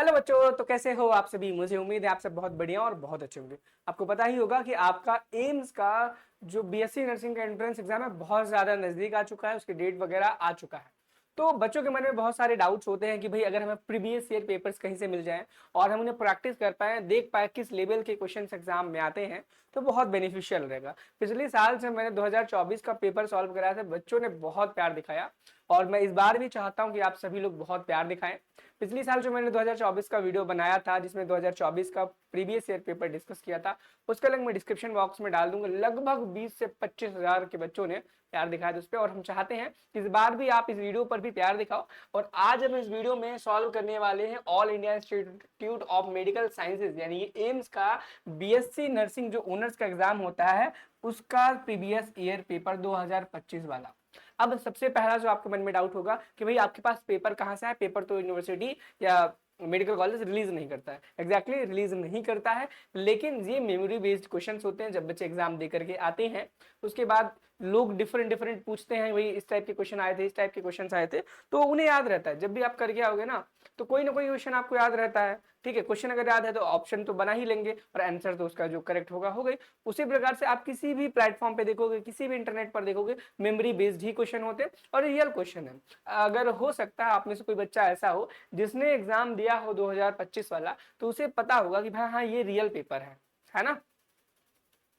Hello बच्चों, तो कैसे हो आप सभी। मुझे उम्मीद है आप सब बहुत बढ़िया और बहुत अच्छे होंगे। आपको पता ही होगा कि आपका एम्स का जो बीएससी नर्सिंग का एंट्रेंस एग्जाम है बहुत ज्यादा नजदीक आ चुका है, उसकी डेट वगैरह आ चुका है। तो बच्चों के मन में बहुत सारे डाउट्स होते हैं कि भाई अगर हमें प्रीवियस ईयर पेपर्स कहीं से मिल जाएं और हम उन्हें प्रैक्टिस कर पाए, देख पाए किस लेवल के क्वेश्चंस एग्जाम में आते हैं, तो बहुत बेनिफिशियल रहेगा। पिछले साल से मैंने 2024 का पेपर सॉल्व कराया था, बच्चों ने बहुत प्यार दिखाया और मैं इस बार भी चाहता हूं कि आप सभी लोग बहुत प्यार दिखाएं। पिछली साल जो मैंने 2024 का वीडियो बनाया था जिसमें 2024 का प्रीवियस ईयर पेपर डिस्कस किया था, उसका लिंक मैं डिस्क्रिप्शन बॉक्स में डाल दूंगा। लगभग 20 से 25 हजार के बच्चों ने प्यार दिखाया था उस पर, और हम चाहते हैं कि इस बार भी आप इस वीडियो पर भी प्यार दिखाओ। और आज हम इस वीडियो में सॉल्व करने वाले हैं all India institute of medical sciences यानी एम्स का बीएससी नर्सिंग जो ओनर्स का एग्जाम होता है उसका प्रीवियस ईयर पेपर 2025 वाला। अब सबसे पहला जो आपके मन में डाउट होगा कि भाई आपके पास पेपर कहां से है। पेपर तो यूनिवर्सिटी या मेडिकल कॉलेज रिलीज नहीं करता है, एग्जैक्टली रिलीज नहीं करता है, लेकिन ये मेमोरी बेस्ड क्वेश्चंस होते हैं। जब बच्चे एग्जाम दे करके आते हैं उसके बाद लोग डिफरेंट डिफरेंट पूछते हैं, भाई इस टाइप के क्वेश्चन आए थे, इस टाइप के क्वेश्चन आए थे, तो उन्हें याद रहता है। जब भी आप करके आओगे ना तो कोई ना कोई क्वेश्चन आपको याद रहता है। ठीक है, क्वेश्चन अगर याद है तो ऑप्शन तो बना ही लेंगे और आंसर तो उसका जो करेक्ट होगा हो गई। उसी प्रकार से आप किसी भी प्लेटफॉर्म पे देखोगे, किसी भी इंटरनेट पर देखोगे, मेमोरी बेस्ड ही क्वेश्चन होते हैं और रियल क्वेश्चन है। अगर हो सकता है आप में से कोई बच्चा ऐसा हो जिसने एग्जाम दिया हो 2025 वाला, तो उसे पता होगा कि भाई हाँ ये रियल पेपर है ना,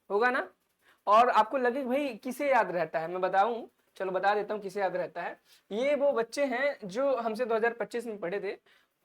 होगा ना। और आपको लगे भाई किसे याद रहता है, मैं बताऊं, चलो बता देता हूं किसे याद रहता है। ये वो बच्चे हैं जो हमसे 2025 में पढ़े थे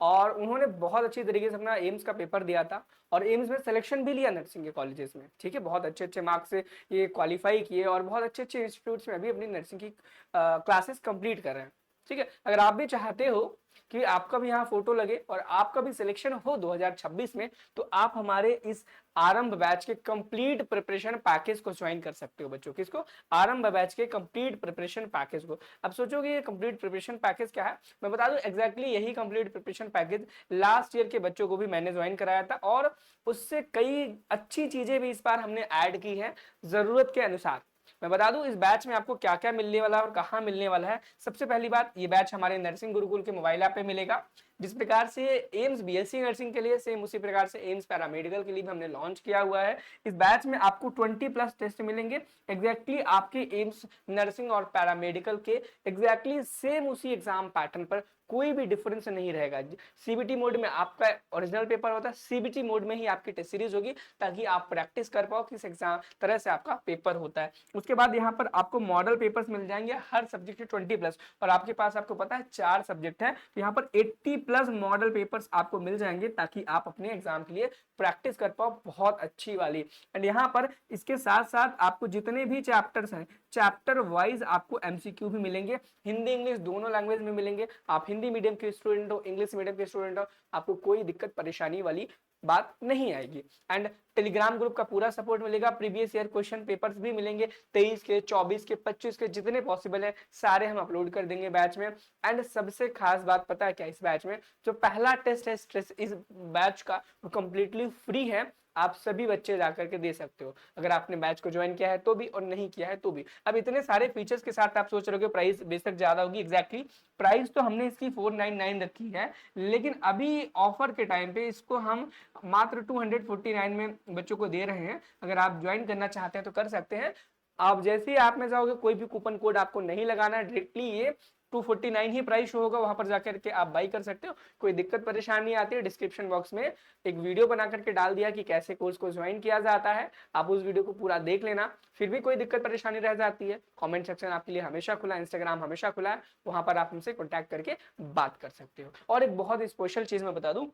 और उन्होंने बहुत अच्छी तरीके से अपना एम्स का पेपर दिया था और एम्स में सिलेक्शन भी लिया नर्सिंग के कॉलेजेस में। ठीक है, बहुत अच्छे अच्छे मार्क्स से ये क्वालिफाई किए और बहुत अच्छे अच्छे इंस्टीट्यूट्स में अभी अपनी नर्सिंग की क्लासेस कंप्लीट कर रहे हैं। ठीक है, अगर आप भी चाहते हो कि आपका भी यहाँ फोटो लगे और आपका भी सिलेक्शन हो 2026 में, तो आप हमारे इस आरंभ बैच के कंप्लीट प्रिपरेशन पैकेज को ज्वाइन कर सकते हो। बच्चों किसको? आरंभ बैच के कंप्लीट प्रिपरेशन पैकेज को। अब सोचोगे ये कंप्लीट प्रिपरेशन पैकेज क्या है, मैं बता दूं एग्जैक्टली यही complete preparation package last year के बच्चों को भी मैंने ज्वाइन कराया था और उससे कई अच्छी चीजें भी इस बार हमने ऐड की है जरूरत के अनुसार। मैं बता दूं इस बैच में आपको क्या क्या मिलने वाला है और कहां मिलने वाला है। सबसे पहली बात, ये बैच हमारे नर्सिंग गुरुकुल के मोबाइल ऐप पे मिलेगा। जिस प्रकार से एम्स बीएससी नर्सिंग के लिए सेम उसी प्रकार से एम्स पैरामेडिकल के लिए भी हमने लॉन्च किया हुआ है। इस बैच में आपको 20+ टेस्ट मिलेंगे एग्जैक्टली आपके एम्स नर्सिंग और पैरामेडिकल के एग्जैक्टली सेम उसी एग्जाम पैटर्न पर, कोई भी डिफरेंस नहीं रहेगा। सीबीटी मोड में आपका ओरिजिनल पेपर होता है, सीबीटी मोड में ही आपकी टेस्ट सीरीज होगी ताकि आप प्रैक्टिस कर पाओ किस एग्जाम तरह से आपका पेपर होता है। उसके बाद यहाँ पर आपको मॉडल पेपर्स मिल जाएंगे हर सब्जेक्ट के 20+ और आपके पास आपको पता है 4 सब्जेक्ट है, तो यहाँ पर 80+ मॉडल पेपर्स आपको मिल जाएंगे ताकि आप अपने एग्जाम के लिए प्रैक्टिस कर पाओ बहुत अच्छी वाली। एंड यहाँ पर इसके साथ साथ आपको जितने भी चैप्टर्स हैं चैप्टर वाइज आपको एमसीक्यू भी मिलेंगे, हिंदी इंग्लिश दोनों लैंग्वेज में मिलेंगे। आप हिंदी मीडियम के स्टूडेंट हो, इंग्लिश मीडियम के स्टूडेंट हो, आपको कोई दिक्कत परेशानी वाली बात नहीं आएगी। एंड टेलीग्राम ग्रुप का पूरा सपोर्ट मिलेगा, प्रीवियस ईयर क्वेश्चन पेपर्स भी मिलेंगे 23 के, 24 के, 25 के, जितने पॉसिबल है सारे हम अपलोड कर देंगे बैच में। एंड सबसे खास बात पता है क्या, इस बैच में जो पहला टेस्ट है इस बैच का वो कंप्लीटली फ्री है, आप सभी बच्चे जाकर के दे सकते हो अगर आपने बैच को ज्वाइन किया है तो भी और नहीं किया है तो भी। अब इतने सारे फीचर्स के साथ आप सोच रहे हो प्राइस बेशक ज्यादा होगी, एग्जैक्टली प्राइस तो हमने इसकी 499 रखी है, लेकिन अभी ऑफर के टाइम पे इसको हम मात्र 249 में बच्चों को दे रहे हैं। अगर आप ज्वाइन करना चाहते हैं तो कर सकते हैं। आप जैसे ही आप में जाओगे कोई भी कूपन कोड आपको नहीं लगाना है, डायरेक्टली ये 249 ही प्राइस शो होगा, वहां पर जाकर के आप बाई कर सकते हो। कोई दिक्कत परेशानी आती है डिस्क्रिप्शन बॉक्स में एक वीडियो बना करके डाल दिया कि कैसे कोर्स को ज्वाइन किया जाता है, आप उस वीडियो को पूरा देख लेना। फिर भी कोई दिक्कत परेशानी रह जाती है, कमेंट सेक्शन आपके लिए हमेशा खुला है, इंस्टाग्राम हमेशा खुला है, वहां पर आप हमसे कॉन्टैक्ट करके बात कर सकते हो। और एक बहुत स्पेशल चीज मैं बता दूं,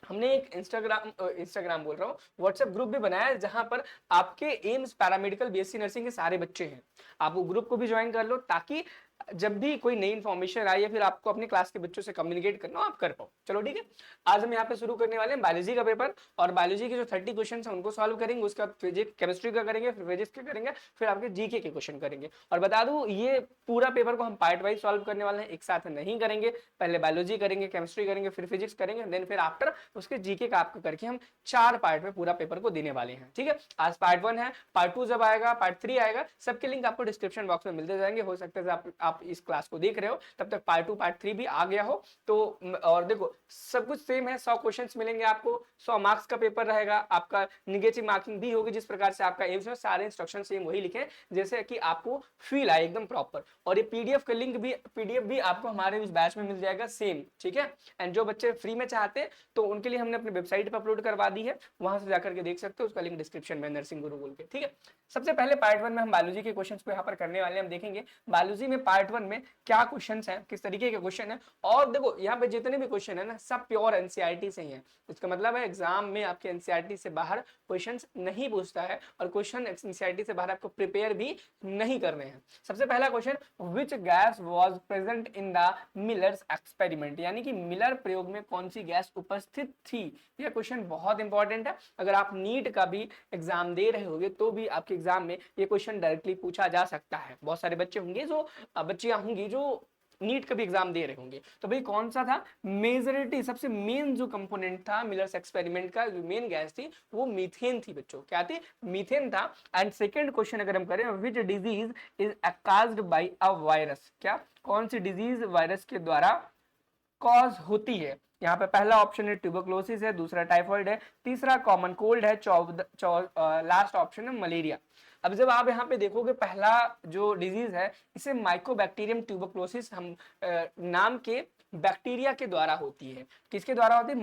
हमने एक इंस्टाग्राम बोल रहा हूँ व्हाट्सएप ग्रुप भी बनाया है जहां पर आपके एम्स पैरामेडिकल बीएससी नर्सिंग के सारे बच्चे हैं। आप वो ग्रुप को भी ज्वाइन कर लो ताकि जब भी कोई नई इन्फॉर्मेशन आए या फिर आपको अपने क्लास के बच्चों से कम्युनिकेट करना हो आप कर पाओ। चलो ठीक है, आज हम यहाँ पे शुरू करने वाले हैं बायोलॉजी का पेपर और बायोलॉजी के जो 30 क्वेश्चन है उनको सॉल्व करेंगे, उसके बाद फिजिक्स केमिस्ट्री का करेंगे, फिर फिजिक्स का करेंगे, फिर आपके जीके के क्वेश्चन करेंगे। और बता दूं ये पूरा पेपर को हम पार्ट वाइज सॉल्व करने वाले हैं, एक साथ नहीं करेंगे। पहले बायोलॉजी करेंगे, केमिस्ट्री करेंगे, फिर फिजिक्स करेंगे, देन फिर आफ्टर उसके जीके का आपका करके हम 4 पार्ट में पूरा पेपर को देने वाले हैं। ठीक है, आज पार्ट 1 है, पार्ट 2 जब आएगा, पार्ट 3 आएगा, सबके लिंक आपको डिस्क्रिप्शन बॉक्स में मिलते जाएंगे। हो सकता है आप आप इस क्लास को देख रहे हो तब तक पार्ट 2 पार्ट 3 भी आ गया हो। तो और देखो सब कुछ सेम है, 100 क्वेश्चंस मिलेंगे आपको, 100 मार्क्स का पेपर रहेगा, आपका निगेटिव मार्किंग भी होगी जिस प्रकार से आपका एम्स में, सारे इंस्ट्रक्शन सेम वही लिखे जैसे कि आपको फील आए एकदम प्रॉपर। और ये पीडीएफ का लिंक भी, पीडीएफ भी आपको हमारे इस बैच में मिल जाएगा सेम, ठीक है। एंड जो बच्चे फ्री में चाहते हैं तो उनके लिए हमने अपनी वेबसाइट पर अपलोड करवा दी है, वहां से जाकर के देख सकते हो, उसका लिंक डिस्क्रिप्शन में नर्सिंग गुरु बोल के, ठीक है। सबसे पहले पार्ट 1 में हम बायोलॉजी के क्वेश्चंस को यहाँ पर करने वाले हैं। हम देखेंगे बायोलॉजी में पार्ट 1 में क्या क्वेश्चंस हैं, किस तरीके के क्वेश्चन है। और देखो यहाँ पे जितने भी क्वेश्चन है ना सब प्योर एनसीईआरटी से ही है। इसका मतलब है एग्जाम में आपके एनसीईआरटी से बाहर क्वेश्चंस नहीं पूछता है और क्वेश्चन एनसीईआरटी से बाहर आपको प्रिपेयर भी नहीं करने हैं। सबसे पहला question, which gas was present in the millers experiment, यानी कि मिलर प्रयोग में कौन सी गैस उपस्थित थी। यह क्वेश्चन बहुत इंपॉर्टेंट है। अगर आप नीट का भी एग्जाम दे रहे होंगे तो भी आपके एग्जाम में ये क्वेश्चन डायरेक्टली पूछा जा सकता है। बहुत सारे बच्चे होंगे जो बच्चियां होंगी जो नीट का भी एग्जाम दे रहे होंगे। तो भाई कौन सा था, मेजॉरिटी सबसे मेन जो कंपोनेंट था मिलर्स एक्सपेरिमेंट का, जो मेन गैस थी वो मीथेन थी बच्चों। क्या थी, मीथेन था। एंड सेकंड क्वेश्चन अगर हम करें, which disease is caused by a virus, क्या कौन सी डिजीज वायरस के द्वारा कॉज होती है। यहाँ पे पहला ऑप्शन है ट्यूबरक्लोसिस है, दूसरा टाइफाइड है, तीसरा कॉमन कोल्ड है, लास्ट ऑप्शन है मलेरिया। अब जब आप यहाँ पे देखोगे पहला जो डिजीज है इसे माइकोबैक्टीरियम ट्यूबरक्लोसिस हम नाम के बैक्टीरिया के द्वारा होती है। किसके द्वारा होती है,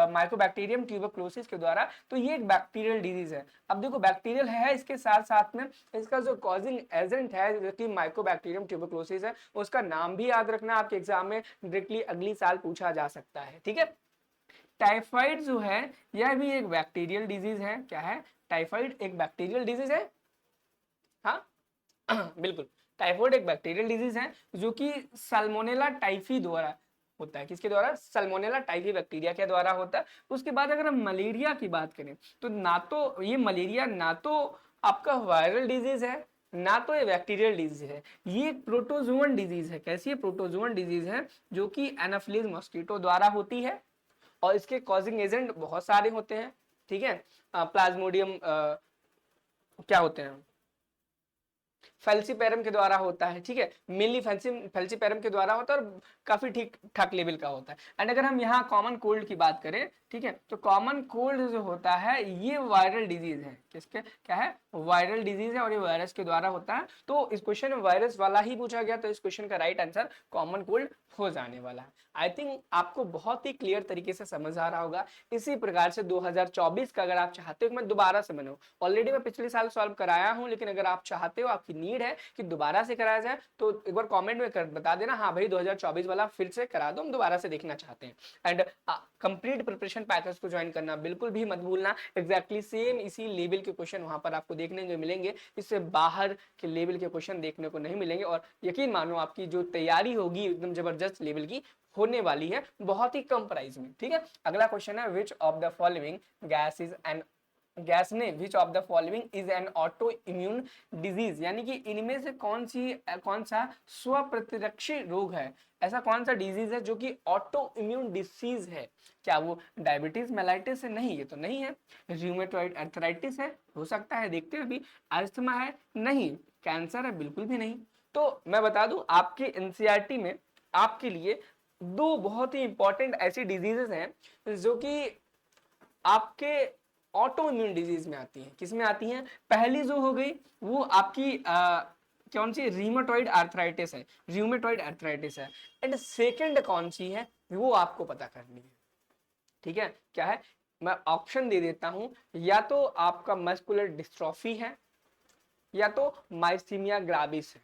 माइकोबैक्टीरियम ट्यूबरक्लोसिस के द्वारा। तो ये एक बैक्टीरियल डिजीज है। अब देखो बैक्टीरियल है, इसके साथ साथ में इसका जो कॉजिंग एजेंट है जो कि माइकोबैक्टीरियम ट्यूबरक्लोसिस है, उसका नाम भी याद रखना, आपके एग्जाम में डायरेक्टली अगली साल पूछा जा सकता है, ठीक है। टाइफाइड जो है यह भी एक बैक्टीरियल डिजीज है। क्या है, टाइफाइड एक बैक्टीरियल डिजीज है। हाँ बिल्कुल, टाइफाइड एक बैक्टीरियल डिजीज है जो कि सल्मोनेला टाइफी द्वारा होता है। किसके द्वारा, सल्मोनेला टाइफी बैक्टीरिया के द्वारा होता है। उसके बाद अगर हम मलेरिया की बात करें तो ना तो ये मलेरिया ना तो आपका वायरल डिजीज है ना तो ये बैक्टीरियल डिजीज है, ये एक प्रोटोजोअन डिजीज है। कैसी है, प्रोटोजोअन डिजीज है जो कि एनाफिलीज मॉस्किटो द्वारा होती है और इसके कॉजिंग एजेंट बहुत सारे होते हैं, ठीक है। प्लाज्मोडियम क्या होते हैं, फेल्सीपेरम के द्वारा होता है, ठीक है। मेनली फेल्सीपेरम के द्वारा होता है और काफी ठीक ठाक लेवल का होता है। एंड अगर हम यहाँ कॉमन कोल्ड की बात करें, ठीक है, तो कॉमन कोल्ड जो होता है ये वायरल डिजीज है। किसके, क्या है, वायरल डिजीज है और ये वायरस के द्वारा होता है। तो इस क्वेश्चन में वायरस वाला ही पूछा गया, तो इस क्वेश्चन का राइट आंसर कॉमन कोल्ड हो जाने वाला है। आई थिंक आपको बहुत ही क्लियर तरीके से समझ आ रहा होगा। इसी प्रकार से 2024 का अगर आप चाहते हो कि मैं दोबारा से बनाऊं, ऑलरेडी मैं पिछले साल सॉल्व कराया हूं, लेकिन अगर आप चाहते हो, आपकी नीड है कि दोबारा से कराया जाए, तो एक बार कमेंट में बता देना, हाँ भाई 2024 वाला फिर से करा दो, हम दोबारा से देखना चाहते हैं। एंड कंप्लीट प्रिपरेशन पैकेज को ज्वाइन करना बिल्कुल भी मत भूलना। एग्जैक्टली सेम इसी लेवल के क्वेश्चन वहां पर आपको देखने को मिलेंगे, इससे बाहर के लेवल के क्वेश्चन देखने को नहीं मिलेंगे। और यकीन मानो आपकी जो तैयारी होगी एकदम जबरदस्त लेवल की होने वाली है, बहुत ही कम प्राइस में, ठीक है। अगला क्वेश्चन है, which of the following gas is an, gas ने which of the following is an autoimmune disease, यानी कि इनमें से कौन सा स्वप्रतिरक्षी रोग है। ऐसा कौन सा डिजीज है जो कि ऑटो इम्यून डिसीज है। क्या वो डायबिटीज मेलाइटिस है, नहीं, ये तो नहीं है। रूमेटॉइड अर्थराइटिस है, हो सकता है, देखते हैं अभी। अस्थमा है, नहीं। कैंसर है, बिल्कुल भी नहीं। तो मैं बता दूं आपके एनसीईआरटी में आपके लिए दो बहुत ही इंपॉर्टेंट ऐसी डिजीजेस हैं जो कि आपके ऑटो इम्यून डिजीज में आती हैं। किस में आती हैं, पहली जो हो गई वो आपकी कौन सी, रीमेटॉइड आर्थराइटिस है, र्यूमेटॉइड आर्थराइटिस है। एंड सेकंड कौन सी है वो आपको पता करनी है, ठीक है। क्या है, मैं ऑप्शन दे देता हूं, या तो आपका मस्कुलर डिस्ट्रॉफी है या तो माइस्थीनिया ग्राविस है।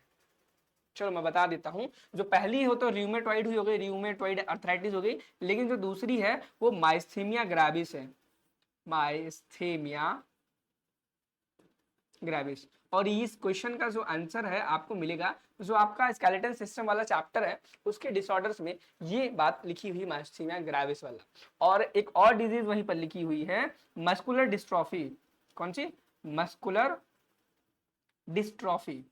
चलो मैं बता देता हूं, जो पहली हो तो र्यूमेटॉइड हो गई, र्यूमेटॉइड आर्थराइटिस हो गई, लेकिन जो दूसरी है वो माइस्थीनिया ग्राविस है, माइस्थीनिया ग्रेविस। और इस क्वेश्चन का जो आंसर है आपको मिलेगा, जो आपका स्केलेटन सिस्टम वाला चैप्टर है उसके डिसऑर्डर्स में ये बात लिखी हुई, माइस्थीनिया ग्रेविस वाला। और एक और डिजीज वहीं पर लिखी हुई है, मस्कुलर डिस्ट्रॉफी। कौन सी, मस्कुलर डिस्ट्रॉफी।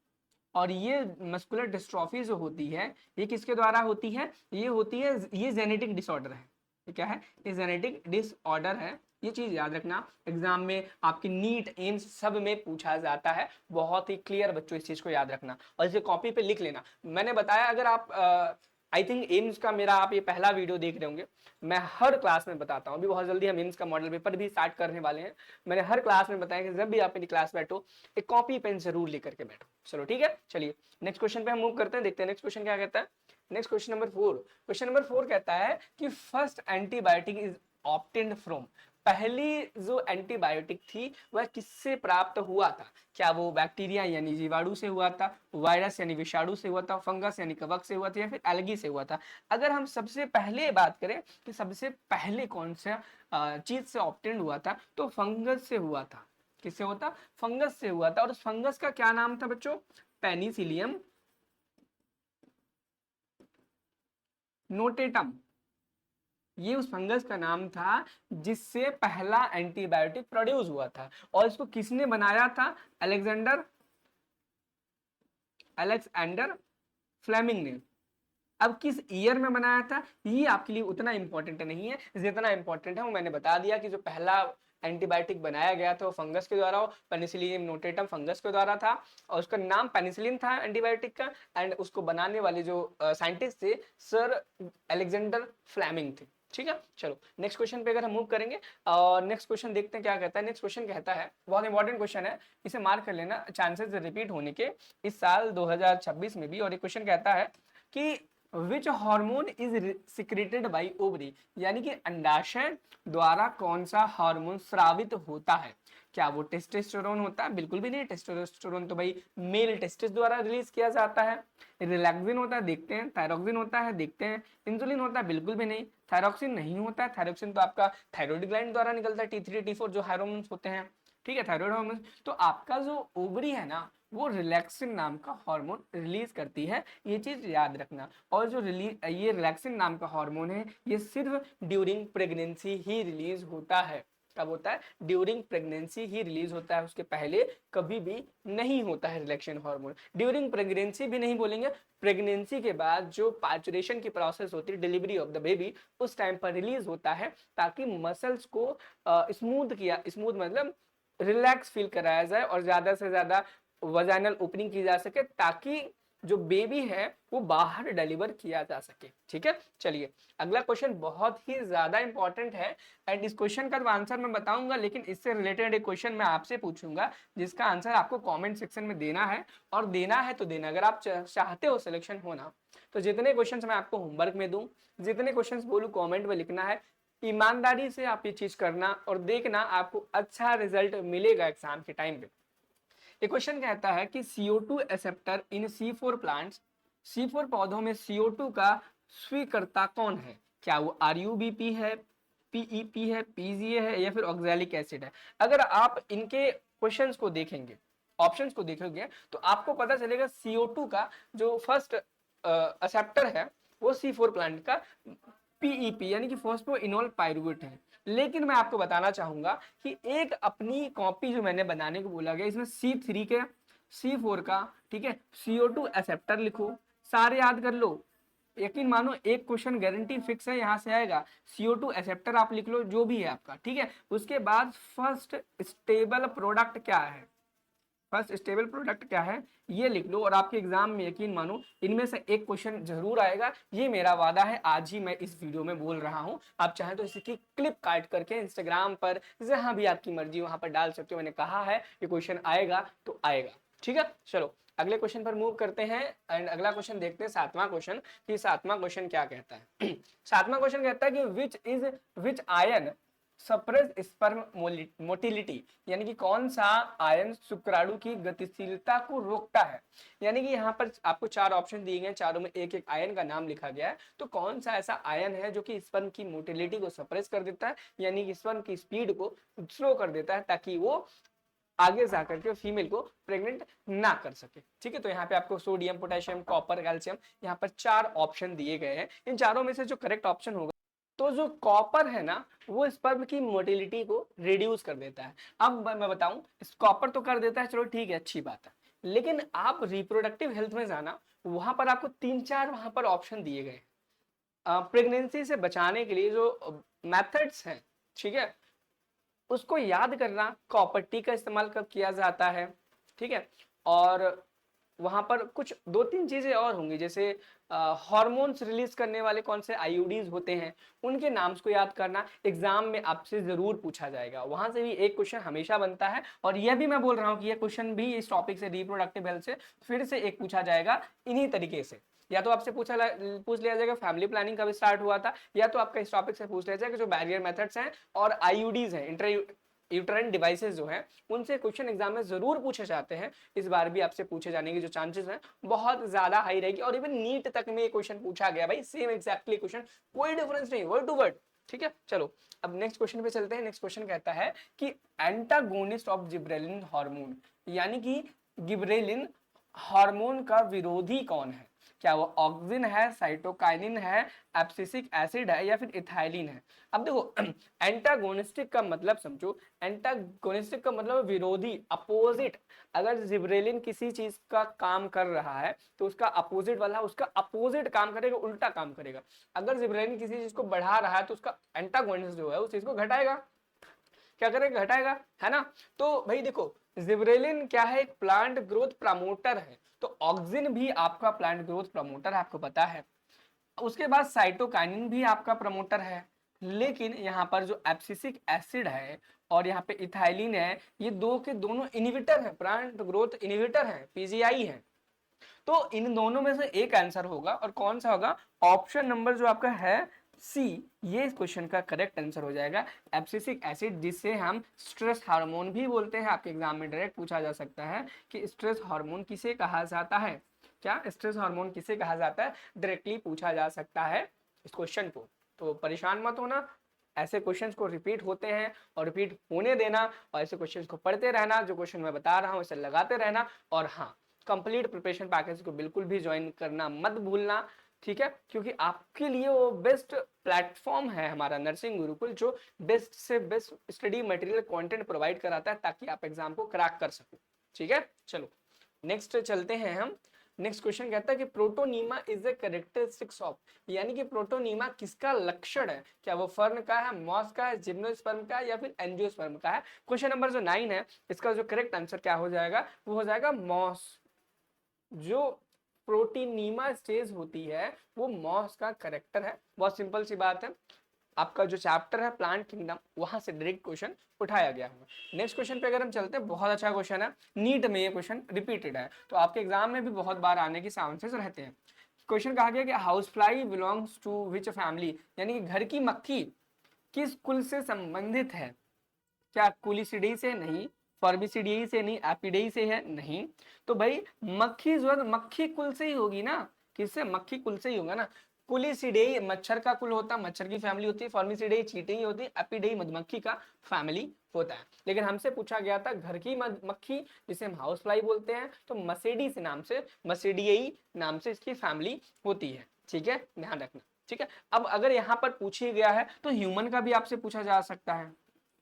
और ये मस्कुलर डिस्ट्रॉफी जो होती है ये किसके द्वारा होती है, ये होती है, ये जेनेटिक डिसऑर्डर है, ये क्या है, ये जेनेटिक डिसऑर्डर है। ये चीज याद रखना, एग्जाम में आपकी नीट एम्स सब में पूछा जाता है, बहुत ही क्लियर बच्चों इस चीज को याद रखना और इसे कॉपी पे लिख लेना। मैंने बताया, अगर आप आई थिंक एम्स का मेरा आप ये पहला वीडियो देख रहे होंगे, मैं हर क्लास में बताता हूँ, अभी बहुत जल्दी हम एम्स का मॉडल पेपर भी स्टार्ट करने वाले हैं। मैंने हर क्लास में बताया कि जब भी आप मेरी क्लास बैठो एक कॉपी पेन जरूर लेकर के बैठो। चलो ठीक है, चलिए नेक्स्ट क्वेश्चन पे हम मूव करते हैं, देखते हैं नेक्स्ट क्वेश्चन क्या कहता है। Next question number 4, question number 4 कहता है कि first antibiotic is obtained from, पहली जो एंटीबायोटिक थी वह किससे प्राप्त हुआ था? क्या वो बैक्टीरिया यानी जीवाणु से हुआ था, वायरस यानी विषाणु से हुआ था, फंगस यानी कवक से हुआ था, या फिर एलगी से हुआ था? अगर हम सबसे पहले बात करें कि सबसे पहले कौन सा चीज से ऑब्टेन्ड हुआ था, तो फंगस से हुआ था। किससे हुआ था? फंगस से हुआ था। और उस फंगस का क्या नाम था बच्चों? Penicillium notatum. ये उस फंगस का नाम था जिससे पहला एंटीबायोटिक प्रोड्यूस हुआ था। और इसको किसने बनाया था? अलेक्जेंडर फ्लेमिंग ने। अब किस ईयर में बनाया था ये आपके लिए उतना इंपॉर्टेंट नहीं है, जितना इंपॉर्टेंट है वो मैंने बता दिया कि जो पहला एंटीबायोटिक बनाया गया था वो फंगस के द्वारा, पेनिसिलियम नोटेटम फंगस के द्वारा था, और उसका नाम पेनिसिलिन था एंटीबायोटिक का। एंड उसको बनाने वाले जो साइंटिस्ट थे सर अलेक्जेंडर फ्लेमिंग थे। ठीक है, चलो नेक्स्ट क्वेश्चन पे अगर हम मूव करेंगे और नेक्स्ट क्वेश्चन देखते हैं क्या कहता है। नेक्स्ट क्वेश्चन कहता है, बहुत इंपॉर्टेंट क्वेश्चन है, इसे मार्क कर लेना, चांसेस रिपीट होने के इस साल 2026 में भी। और ये क्वेश्चन कहता है कि which hormone is secreted by ovary, यानी कि अंडाशय द्वारा कौन सा हार्मोन स्रावित होता है? क्या वो टेस्टोस्टेरोन होता है? बिल्कुल भी नहीं, टेस्टोस्टेरोन तो भाई मेल टेस्टिस द्वारा रिलीज किया जाता है। रिलैक्सिन होता है, देखते हैं। थायरोक्सिन होता है, देखते हैं। इंसुलिन होता है, बिल्कुल भी नहीं। थायरोक्सिन नहीं होता है, थायरोक्सिन तो आपका थायराइड ग्लैंड द्वारा निकलता है, T3 T4 जो हार्मोन्स होते हैं। ठीक है, थायराइड हार्मोन। तो आपका जो ओवरी है ना वो रिलैक्सिन नाम का हार्मोन रिलीज करती है, ये चीज याद रखना। और जो ये रिलैक्सिन नाम का हार्मोन है ये सिर्फ ड्यूरिंग प्रेगनेंसी ही रिलीज होता है। कब होता है? ड्यूरिंग प्रेगनेंसी ही रिलीज होता है, उसके पहले कभी भी नहीं होता है रिलैक्सिन हार्मोन। ड्यूरिंग प्रेगनेंसी भी नहीं बोलेंगे, प्रेगनेंसी के बाद जो पार्चुरेशन की प्रोसेस होती है, डिलीवरी ऑफ द बेबी, उस टाइम पर रिलीज होता है ताकि मसल्स को स्मूथ मतलब रिलैक्स फील कराया जाए और ज्यादा से ज्यादा वजाइनल ओपनिंग की जा सके, ताकि जो बेबी है वो बाहर डिलीवर किया जा सके। ठीक है, चलिए अगला क्वेश्चन बहुत ही ज्यादा इंपॉर्टेंट है। एंड इस क्वेश्चन का आंसर मैं बताऊंगा, लेकिन इससे रिलेटेड एक क्वेश्चन मैं आपसे पूछूंगा जिसका आंसर आपको कमेंट सेक्शन में देना है। और देना है तो देना, अगर आप चाहते हो सिलेक्शन होना तो जितने क्वेश्चन मैं आपको होमवर्क में दूं, जितने क्वेश्चन बोलूं कॉमेंट में लिखना है। ईमानदारी से आप ये चीज करना और देखना आपको अच्छा रिजल्ट मिलेगा एग्जाम के टाइम पे। एक क्वेश्चन कहता है कि CO2 एक्सेप्टर इन C4 प्लांट्स, C4 पौधों में CO2 का स्वीकर्ता कौन है? क्या वो RUBP है, PEP है, PGA है, या फिर ऑक्सैलिक एसिड है? अगर आप इनके क्वेश्चंस को देखेंगे, ऑप्शंस को देखोगे, तो आपको पता चलेगा CO2 का जो फर्स्ट एक्सेप्टर है वो C4 प्लांट का PEP यानी कि फॉस्फोइनोल पाइरुवेट है। लेकिन मैं आपको बताना चाहूंगा कि एक अपनी कॉपी जो मैंने बनाने को बोला गया, इसमें C3 के C4 का, ठीक है, CO2 एक्सेप्टर लिखो, सारे याद कर लो। यकीन मानो एक क्वेश्चन गारंटी फिक्स है यहाँ से आएगा। CO2 एक्सेप्टर आप लिख लो जो भी है आपका, ठीक है। उसके बाद फर्स्ट स्टेबल प्रोडक्ट क्या है, फर्स्ट स्टेबल प्रोडक्ट क्या है ये लिख लो। और आपके एग्जाम में यकीन मानो इनमें से एक क्वेश्चन जरूर आएगा, ये मेरा वादा है, आज ही मैं इस वीडियो में बोल रहा हूं। आप चाहें तो इसकी क्लिप काट करके इंस्टाग्राम पर जहां भी आपकी मर्जी वहां पर डाल सकते हो। मैंने कहा है ये क्वेश्चन आएगा तो आएगा। ठीक है, चलो अगले क्वेश्चन पर मूव करते हैं। एंड अगला क्वेश्चन देखते हैं, सातवां क्वेश्चन, कि सातवां क्वेश्चन क्या कहता है। सातवां क्वेश्चन कहता है कि विच आयन सप्रेस स्पर्म मोटिलिटी, यानी कि कौन सा आयन शुक्राणु की गतिशीलता को रोकता है। यानी कि यहाँ पर आपको चार ऑप्शन दिए गए हैं, चारों में एक एक आयन का नाम लिखा गया है। तो कौन सा ऐसा आयन है जो कि स्पर्म की मोटिलिटी को सप्रेस कर देता है, यानी कि स्पर्म की स्पीड को स्लो कर देता है, ताकि वो आगे जाकर के फीमेल को प्रेग्नेंट ना कर सके। ठीक है, तो यहाँ पे आपको सोडियम, पोटेशियम, कॉपर, कैल्शियम, यहाँ पर चार ऑप्शन दिए गए हैं। इन चारों में से जो करेक्ट ऑप्शन होगा, तो जो कॉपर है ना वो स्पर्म की मोटिलिटी को रिड्यूस कर देता है। अब मैं बताऊं, कॉपर तो कर देता है, चलो ठीक है, अच्छी बात है। लेकिन आप रिप्रोडक्टिव हेल्थ में जाना, वहां पर आपको तीन चार वहां पर ऑप्शन दिए गए। प्रेगनेंसी से बचाने के लिए जो मेथड्स हैं, ठीक है, उसको याद करना, कॉपर टी का इस्तेमाल कब किया जाता है, ठीक है, और वहां पर कुछ 2-3 चीजें और होंगी, जैसे हार्मोन्स रिलीज करने वाले कौन से आईयूडीज होते हैं, उनके नाम्स को याद करना। एग्जाम में आपसे जरूर पूछा जाएगा, वहां से भी एक क्वेश्चन हमेशा बनता है, और यह भी मैं बोल रहा हूं कि यह क्वेश्चन भी इस टॉपिक से, रिप्रोडक्टिव हेल्थ से फिर से एक पूछा जाएगा इन्हीं तरीके से। या तो आपसे पूछ लिया जाएगा फैमिली प्लानिंग कब स्टार्ट हुआ था, या तो आपका इस टॉपिक से पूछ लिया जाएगा जो बैरियर मेथड्स हैं और आईयूडीज हैं, यूट्राइन डिवाइसेस जो हैं, उनसे क्वेश्चन एग्जाम में जरूर पूछे जाते हैं। इस बार भी आपसे पूछे जाने की जो चांसेस हैं बहुत ज्यादा हाई रहेगी, और इवन नीट तक में ये क्वेश्चन पूछा गया भाई, सेम एग्जैक्टली क्वेश्चन, कोई डिफरेंस नहीं, वर्ड टू वर्ड, ठीक है। चलो अब नेक्स्ट क्वेश्चन पे चलते हैं। नेक्स्ट क्वेश्चन कहता है कि एंटागोनिस्ट ऑफ जिब्रेलिन हार्मोन, यानी कि गिबरेलिन हार्मोन का विरोधी कौन है? क्या वो ऑक्सिन है, साइटोकाइनिन है, एब्सिसिक एसिड है, या फिर इथाइलिन है? अब देखो एंटागोनिस्टिक का मतलब समझो, एंटागोनिस्टिक का मतलब विरोधी, अपोजिट। अगर जिब्रेलिन किसी चीज का काम कर रहा है तो उसका अपोजिट वाला उसका अपोजिट काम करेगा, उल्टा काम करेगा। अगर जिब्रेलिन किसी चीज को बढ़ा रहा है तो उसका एंटागोनिस्ट जो है उस चीज को घटाएगा, क्या करेगा, घटाएगा, है ना। तो भाई देखो जिब्रेलिन क्या है, एक प्लांट ग्रोथ प्रमोटर है, तो ऑक्सिन भी आपका प्लांट ग्रोथ प्रमोटर है, आपको पता है। उसके बाद साइटोकाइनिन भी आपका प्रमोटर है, लेकिन यहाँ पर जो एब्सिसिक एसिड है और यहाँ पे इथाइलिन है, ये दो के दोनों इनिबिटर है, प्लांट ग्रोथ इनिबिटर है, पीजीआई है। तो इन दोनों में से एक आंसर होगा, और कौन सा होगा? ऑप्शन नंबर जो आपका है सी, ये इस क्वेश्चन का करेक्ट आंसर हो जाएगा। एब्सिसिक एसिड, जिसे हम स्ट्रेस हार्मोन भी बोलते हैं, आपके एग्जाम में डायरेक्ट पूछा जा सकता है कि स्ट्रेस हार्मोन किसे कहा जाता है, क्या स्ट्रेस हार्मोन किसे कहा जाता है, डायरेक्टली पूछा जा सकता है इस क्वेश्चन को। तो परेशान मत होना, ऐसे क्वेश्चंस को रिपीट होते हैं और रिपीट होने देना, और ऐसे क्वेश्चंस को पढ़ते रहना, जो क्वेश्चन मैं बता रहा हूँ इसे लगाते रहना। और हाँ, कंप्लीट प्रिपरेशन पैकेज को बिल्कुल भी ज्वाइन करना मत भूलना, ठीक है, क्योंकि आपके लिए वो बेस्ट प्लेटफॉर्म है हमारा नर्सिंग गुरुकुल, जो बेस्ट से best study material content provide कराता है ताकि आप एग्जाम को क्रैक कर सको, ठीक है। चलो नेक्स्ट चलते हैं हम। नेक्स्ट क्वेश्चन कहता है कि protonema is a characteristics of, यानी कि प्रोटोनीमा किसका लक्षण है? क्या वो फर्न का है, मॉस का है, जिम्नोस्पर्म का है, या फिर एंजियोस्पर्म का है? क्वेश्चन नंबर जो 9 है, इसका जो करेक्ट आंसर क्या हो जाएगा? वो हो जाएगा मॉस। जो प्रोटीनीमा स्टेज होती है वो मॉस का करेक्टर है। बहुत सिंपल सी बात है, आपका जो चैप्टर है प्लांट किंगडम, वहां से डायरेक्ट क्वेश्चन उठाया गया है। नेक्स्ट क्वेश्चन पे अगर हम चलते हैं, बहुत अच्छा क्वेश्चन है, नीट में ये क्वेश्चन रिपीटेड है, तो आपके एग्जाम में भी बहुत बार आने के चांसेस रहते हैं। क्वेश्चन कहा गया कि house fly belongs to which family, यानी कि घर की मक्खी किस कुल से संबंधित है? क्या कुलिसिडी से? नहीं। फॉर्बिसिडी से नहीं। एपिडेई से है? नहीं। तो भाई मक्खी जो है मक्खी कुल से ही होगी ना, किससे? मक्खी कुल से ही होगा ना। कुलिसिडेई मच्छर का कुल होता है, मच्छर की फैमिली होती है। फॉर्मिसिडेई चींटी होती है। एपिडेई मधुमक्खी का फैमिली होता है। लेकिन हमसे पूछा गया था घर की मक्खी, जिसे हम हाउस फ्लाई बोलते हैं, तो मसेडी से नाम से, मसेडियई नाम से इसकी फैमिली होती है, ठीक है, ध्यान रखना, ठीक है। अब अगर यहाँ पर पूछी गया है तो ह्यूमन का भी आपसे पूछा जा सकता है,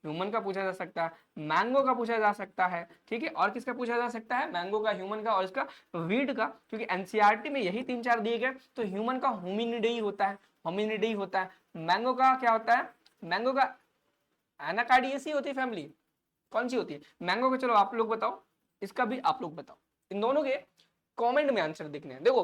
ह्यूमन का पूछा जा सकता है, मैंगो का पूछा जा सकता है, ठीक है, और किसका पूछा जा सकता है? मैंगो का, ह्यूमन का, और इसका वीड का, क्योंकि एनसीईआरटी में यही 3-4 दिए गए। तो ह्यूमन का होमिनिडेई होता है, होमिनिडेई होता है। मैंगो का क्या होता है? मैंगो का एनाकार्डियेसी होती है फैमिली, कौन सी होती है? मैंगो का चलो आप लोग बताओ, इसका भी आप लोग बताओ। इन दोनों के कमेंट में आंसर दिखने हैं। देखो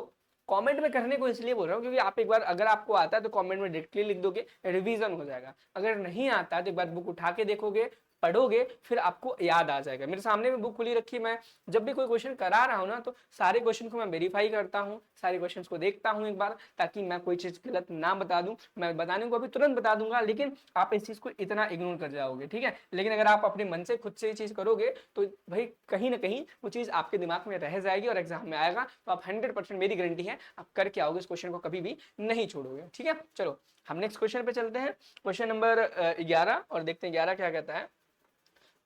कमेंट में करने को इसलिए बोल रहा हूँ क्योंकि आप एक बार अगर आपको आता है तो कमेंट में डायरेक्टली लिख दोगे, रिवीजन हो जाएगा। अगर नहीं आता है तो एक बार बुक उठा के देखोगे, पढ़ोगे, फिर आपको याद आ जाएगा। मेरे सामने में बुक खुली रखी, मैं जब भी कोई क्वेश्चन करा रहा हूँ ना तो सारे क्वेश्चन को मैं वेरीफाई करता हूँ, सारे क्वेश्चन को देखता हूँ एक बार, ताकि मैं कोई चीज गलत ना बता दूं। मैं बताने को अभी तुरंत बता दूंगा, लेकिन आप इस चीज को इतना इग्नोर कर जाओगे, ठीक है। लेकिन अगर आप अपने मन से खुद से ये चीज करोगे तो भाई कहीं ना कहीं वो चीज आपके दिमाग में रह जाएगी और एग्जाम में आएगा तो आप 100% मेरी गारंटी है आप करके आओगे, इस क्वेश्चन को कभी भी नहीं छोड़ोगे, ठीक है। चलो हम नेक्स्ट क्वेश्चन पे चलते हैं, क्वेश्चन नंबर 11, और देखते हैं 11 क्या कहता है।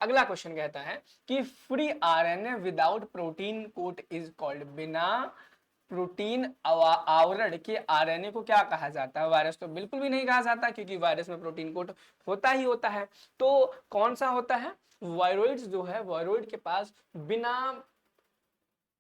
अगला क्वेश्चन कहता है कि free RNA without protein coat is called, बिना प्रोटीन आवरण के आरएनए को क्या कहा जाता है? वायरस तो बिल्कुल भी नहीं कहा जाता, क्योंकि वायरस में प्रोटीन कोट होता ही होता है। तो कौन सा होता है? वायरोइड्स जो है, वायरोइड के पास बिना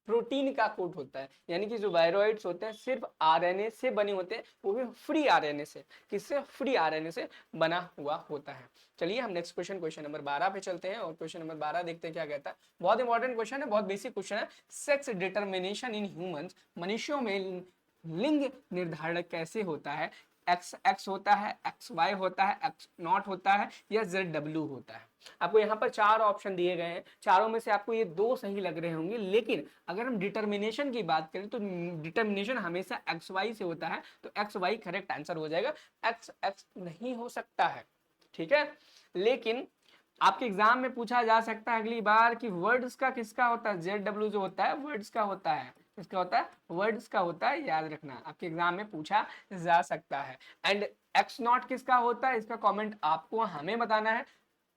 प्रोटीन का कोट होता है, यानी कि जो वायरॉइड्स होते हैं सिर्फ आरएनए से बने होते हैं, वो भी फ्री आरएनए से। किससे? फ्री आरएनए से बना हुआ होता है। चलिए हम नेक्स्ट क्वेश्चन नंबर 12 पे चलते हैं और क्वेश्चन नंबर 12 देखते हैं क्या कहता है। बहुत इंपॉर्टेंट क्वेश्चन है, बहुत बेसिक क्वेश्चन है। सेक्स डिटर्मिनेशन इन ह्यूमंस, मनुष्यों में लिंग निर्धारण कैसे होता है? एक्स एक्स होता है, एक्स वाई होता है, एक्स नॉट होता है, या जेड डब्ल्यू होता है? आपको यहाँ पर 4 ऑप्शन दिए गए हैं, चारों में से आपको ये 2 सही लग रहे होंगे, लेकिन अगर हम डिटर्मिनेशन की बात करें तो डिटर्मिनेशन हमेशा एक्स वाई से होता है, तो एक्स वाई करेक्ट आंसर हो जाएगा, एक्स एक्स नहीं हो सकता है। ठीक है, लेकिन आपके एग्जाम में पूछा जा सकता है अगली बार कि वर्ड्स का किसका होता है? जेड डब्ल्यू जो होता है वर्ड्स का होता है। किसका होता है? वर्ड्स का होता है, याद रखना, आपके एग्जाम में पूछा जा सकता है। एंड एक्स नॉट किसका होता है? इसका कमेंट आपको हमें बताना है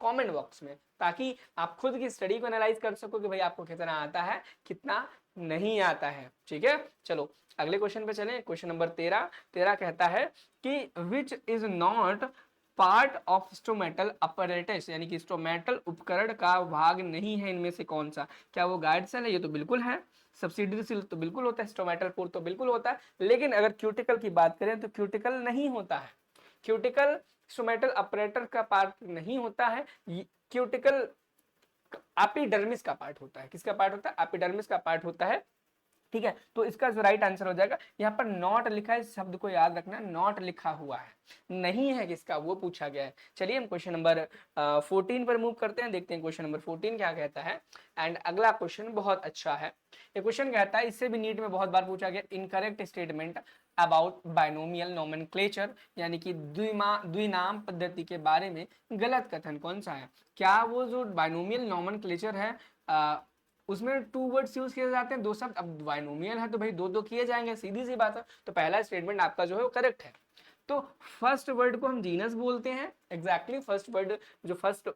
कमेंट बॉक्स में, ताकि आप खुद की स्टडी को एनालाइज कर सको कि भाई आपको कितना आता है, कितना नहीं आता है। ठीक है, चलो अगले क्वेश्चन पे चलें। क्वेश्चन नंबर 13 कहता है कि which is not part of stomatal apparatus, यानी कि स्टोमेटल उपकरण का भाग नहीं है इनमें से कौन सा? क्या वो गार्ड सेल है? ये तो बिल्कुल है। सब्सिडरी सेल तो बिल्कुल होता है, स्टोमेटल पोर तो बिल्कुल होता है, लेकिन अगर क्यूटिकल की बात करें तो क्यूटिकल नहीं होता है। क्यूटिकल स्टोमेटल अपरेटर का पार्ट नहीं होता है। क्यूटिकल एपिडर्मिस का पार्ट होता है। किसका पार्ट होता है? एपिडर्मिस का पार्ट होता है। ठीक है, तो इसका जो राइट आंसर हो जाएगा, यहाँ पर नॉट लिखा है, इस शब्द को याद रखना, नॉट लिखा हुआ है, नहीं है किसका, वो पूछा गया है। चलिए हम क्वेश्चन नंबर 14 पर मूव करते हैं, देखते हैं क्वेश्चन नंबर 14 क्या कहता है। एंड अगला क्वेश्चन बहुत अच्छा है। ये क्वेश्चन कहता है, इससे भी नीट में बहुत बार पूछा गया, incorrect statement about binomial nomenclature, यानी कि द्विनाम पद्धति के बारे में गलत कथन कौन सा है? क्या वो जो बाइनोमियल नोमेनक्लेचर है उसमें 2 वर्ड्स यूज किए जाते हैं, 2 शब्द? अब बाइनोमियल है तो भाई 2 किए जाएंगे, सीधी सी बात है। तो पहला स्टेटमेंट आपका जो है वो करेक्ट है। तो फर्स्ट वर्ड को हम जीनस बोलते हैं, एग्जैक्टली फर्स्ट वर्ड, जो फर्स्ट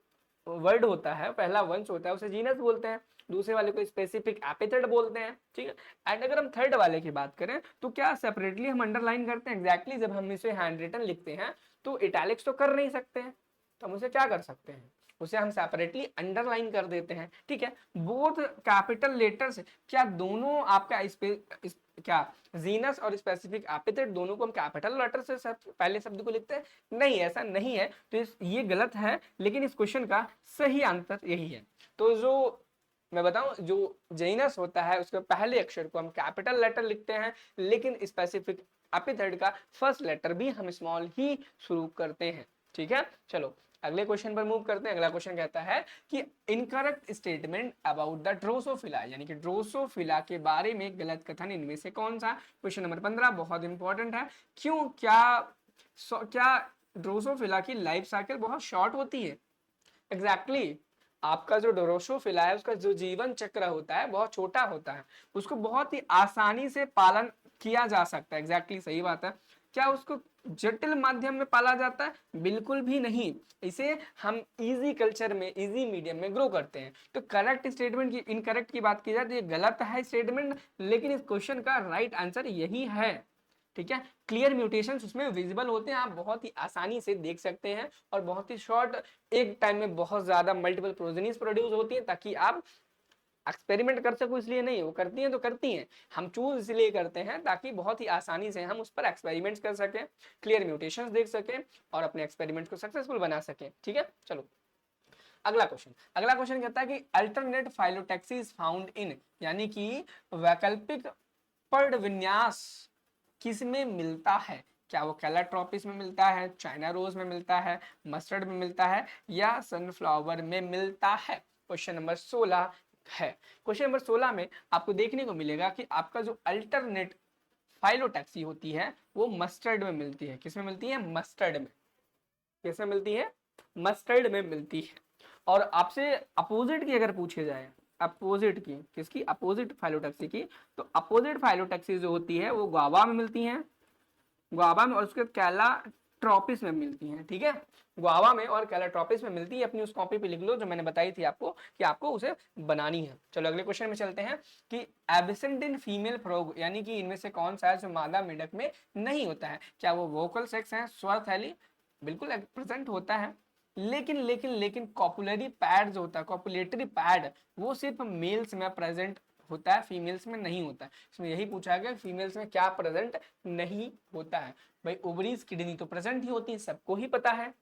वर्ड होता है, पहला वंश होता है, उसे जीनस बोलते हैं। दूसरे वाले को स्पेसिफिक एपिथेट बोलते हैं। ठीक है, एंड अगर हम थर्ड वाले की बात करें तो क्या सेपरेटली हम अंडरलाइन करते हैं? एग्जैक्टली जब हम इसे हैंड रिटन लिखते हैं तो इटैलिक्स तो कर नहीं सकते हैं, तो हम उसे क्या कर सकते हैं? उसे हम सेपरेटली अंडरलाइन कर देते हैं। ठीक है, बोथ कैपिटल लेटर्स, क्या दोनों आपका क्या जीनस और स्पेसिफिक एपिथेट दोनों को हम कैपिटल लेटर से पहले शब्द को लिखते हैं? नहीं, ऐसा नहीं है। तो ये गलत है, लेकिन इस क्वेश्चन का सही आंसर यही है। तो जो मैं बताऊं, जो जीनस होता है उसके पहले अक्षर को हम कैपिटल लेटर लिखते हैं, लेकिन स्पेसिफिक एपिथेट का फर्स्ट लेटर भी हम स्मॉल ही शुरू करते हैं। ठीक है, चलो अगले क्वेश्चन पर मूव करते हैं। अगला क्वेश्चन कहता है कि incorrect statement about the Drosophila, यानी कि ड्रोसोफिला के बारे में गलत कथन इनमें से कौन सा? क्वेश्चन नंबर 15 बहुत इंपॉर्टेंट है। क्यों, क्या ड्रोसोफिला की लाइफ साइकिल बहुत शॉर्ट होती है? एग्जैक्टली आपका जो ड्रोसोफिला है उसका जो जीवन चक्र होता है बहुत छोटा होता है, उसको बहुत ही आसानी से पालन किया जा सकता है। एग्जैक्टली सही बात है। क्या उसको जटिल माध्यम में पाला जाता है? बिल्कुल भी नहीं। इसे हम इजी कल्चर में, इजी मीडियम में ग्रो करते हैं। तो करेक्ट स्टेटमेंट की, इनकरेक्ट की बात की जाए तो ये गलत है स्टेटमेंट, लेकिन इस क्वेश्चन का राइट आंसर यही है। ठीक है, क्लियर म्यूटेशंस उसमें विजिबल होते हैं, आप बहुत ही आसानी से देख सकते हैं, और बहुत ही शॉर्ट एक टाइम में बहुत ज्यादा मल्टीपल प्रोजेनिस प्रोड्यूस होती है, ताकि आप एक्सपेरिमेंट कर सको, इसलिए नहीं, वो करती हैं तो करती हैं, हम चूज इसलिए करते हैं ताकि बहुत ही आसानी से हम उस पर एक्सपेरिमेंट्स कर सकें, क्लियर म्यूटेशंस देख सकें और अपने एक्सपेरिमेंट को सक्सेसफुल बना सकें। ठीक है, चलो अगला क्वेश्चन कहता है कि alternate phyllotaxy is found in, यानी कि वैकल्पिक पर्ण विन्यास किसमें मिलता है? क्या वो कैलाट्रोपिस में मिलता है, चाइना रोज में मिलता है, मस्टर्ड में मिलता है, या सनफ्लावर में मिलता है? क्वेश्चन नंबर 16 है। क्वेश्चन नंबर 16 में आपको देखने को मिलेगा कि आपका जो अल्टरनेट फाइलोटैक्सी होती है वो मस्टर्ड में मिलती है। किसमें मिलती है? मस्टर्ड में। किसमें मिलती है? मस्टर्ड में मिलती है। और आपसे अपोजिट की अगर पूछे जाए, अपोजिट की, किसकी? अपोजिट फाइलोटैक्सी की, तो अपोजिट फाइलोटैक्सी जो होती है वो गुआवा में मिलती है, गुआवा में, और उसके कैलाट्रोपिस में मिलती हैं। ठीक है, गुआवा में और कैलाट्रोपिस में मिलती है। अपनी उस कॉपी पे लिख लो जो मैंने बताई थी आपको कि आपको उसे बनानी है। चलो अगले क्वेश्चन में चलते हैं कि एब्सेंट इन फीमेल फ्रॉग, यानी कि इनमें से कौन सा है जो मादा मेंढक में नहीं होता है? क्या वो वोकल सेक्स है, स्वर थैली? बिल्कुल प्रेजेंट होता है, लेकिन कॉपुलरी पैड जो होता है, कॉपुलेटरी पैड, वो सिर्फ मेल्स में प्रेजेंट होता है, फीमेल्स में नहीं होता है। इसमें यही पूछा गया फीमेल्स में क्या प्रेजेंट नहीं होता है। भाई ओवरीज किडनी तो प्रेजेंट ही होती है, सबको ही पता है।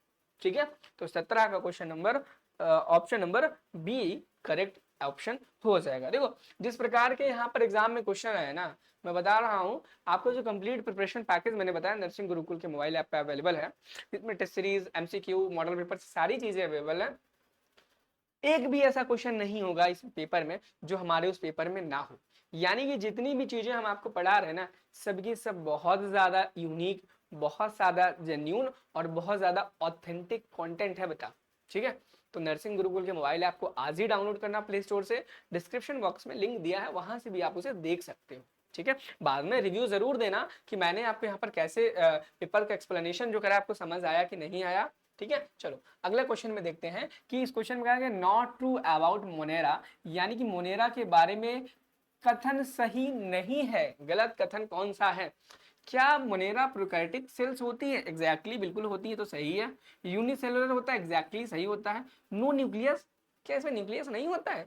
ठीक है, तो 17 का question number option number B correct option हो जाएगा। देखो जिस प्रकार के यहाँ पर एग्जाम में क्वेश्चन है ना, मैं बता रहा हूँ आपको, जो कंप्लीट प्रिपरेशन पैकेज मैंने बताया नर्सिंग गुरुकुल के मोबाइल ऐप पे अवेलेबल है। इसमें test series, MCQ, model paper, सारी चीजें अवेलेबल है। एक भी ऐसा क्वेश्चन नहीं होगा इस पेपर में जो हमारे उस पेपर में ना हो। यानी कि जितनी भी चीजें हम आपको पढ़ा रहे हैं ना, सबकी सब बहुत ज्यादा यूनिक, बहुत ज्यादा जेन्यून और बहुत ज्यादा ऑथेंटिक कंटेंट है बेटा। ठीक है, तो नर्सिंग गुरुकुल के मोबाइल ऐप को आज ही डाउनलोड करना प्ले स्टोर से, डिस्क्रिप्शन बॉक्स में लिंक दिया है, वहां से भी आप उसे देख सकते हो। ठीक है, बाद में रिव्यू जरूर देना कि मैंने आपको यहाँ पर कैसे पेपर का एक्सप्लेनेशन जो करा आपको समझ आया कि नहीं आया। ठीक है, चलो अगले क्वेश्चन में देखते हैं कि इस क्वेश्चन में कहा गया नॉट ट्रू अबाउट मोनेरा, यानी कि मोनेरा के बारे में कथन सही नहीं है। गलत कथन कौन सा है? क्या मोनेरा प्रोकैरियोटिक सेल्स होती है? एग्जैक्टली बिल्कुल होती है, तो सही है। यूनिसेलुलर होता है? एग्जैक्टली सही होता है। No nucleus? क्या इसमें न्यूक्लियस नहीं होता है?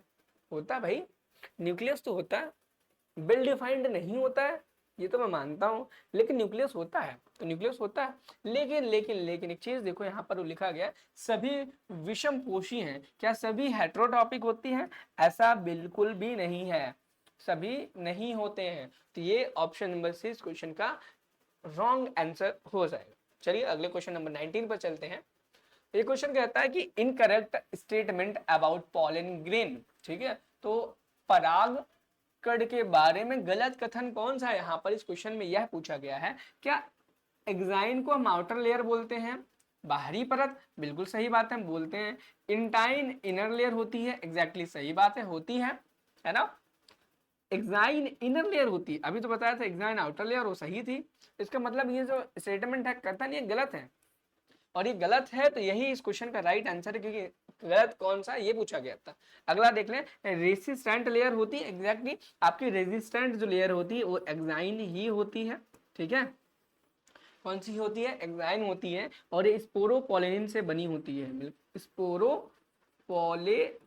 होता है भाई, न्यूक्लियस तो होता है। वेल डिफाइंड नहीं होता है, ये तो मैं मानता हूं, लेकिन न्यूक्लियस होता है, तो न्यूक्लियस होता है। लेकिन लेकिन लेकिन एक चीज देखो, यहाँ पर लिखा गया सभी विषम पोषी हैं। क्या सभी हेट्रोटॉपिक होती हैं? ऐसा बिल्कुल भी नहीं है, सभी नहीं होते हैं। तो ये ऑप्शन नंबर सी इस क्वेश्चन का रॉन्ग आंसर हो जाएगा। चलिए अगले क्वेश्चन नंबर 19 पर चलते हैं। ये क्वेश्चन कहता है कि incorrect statement about pollen grain. ठीक है, तो पराग कण के बारे में गलत कथन कौन सा है? यहाँ पर इस क्वेश्चन में यह पूछा गया है, क्या एक्साइन को हम आउटर लेयर बोलते हैं? बाहरी परत, बिल्कुल सही बात है, हम बोलते हैं। इंटाइन इनर लेयर होती है, एग्जैक्टली सही बात है, होती है ना। एक्साइन इनर लेयर होती है, अभी तो बताया था एक्साइन आउटर लेयर, वो सही थी। इसका मतलब ये जो स्टेटमेंट है कथन, ये गलत है, और ये गलत है, तो यही इस क्वेश्चन का राइट आंसर है, क्योंकि गलत कौन सा ये पूछा गया था। अगला देख लें, रेसिस्टेंट लेयर होती है, एग्जैक्टली आपकी रेजिस्टेंट जो लेयर होती है वो एक्साइन ही होती है। ठीक है, कौन सी होती है? एक्साइन होती है, और ये स्पोरोपोलिन से बनी होती है, स्पोरोपोलिन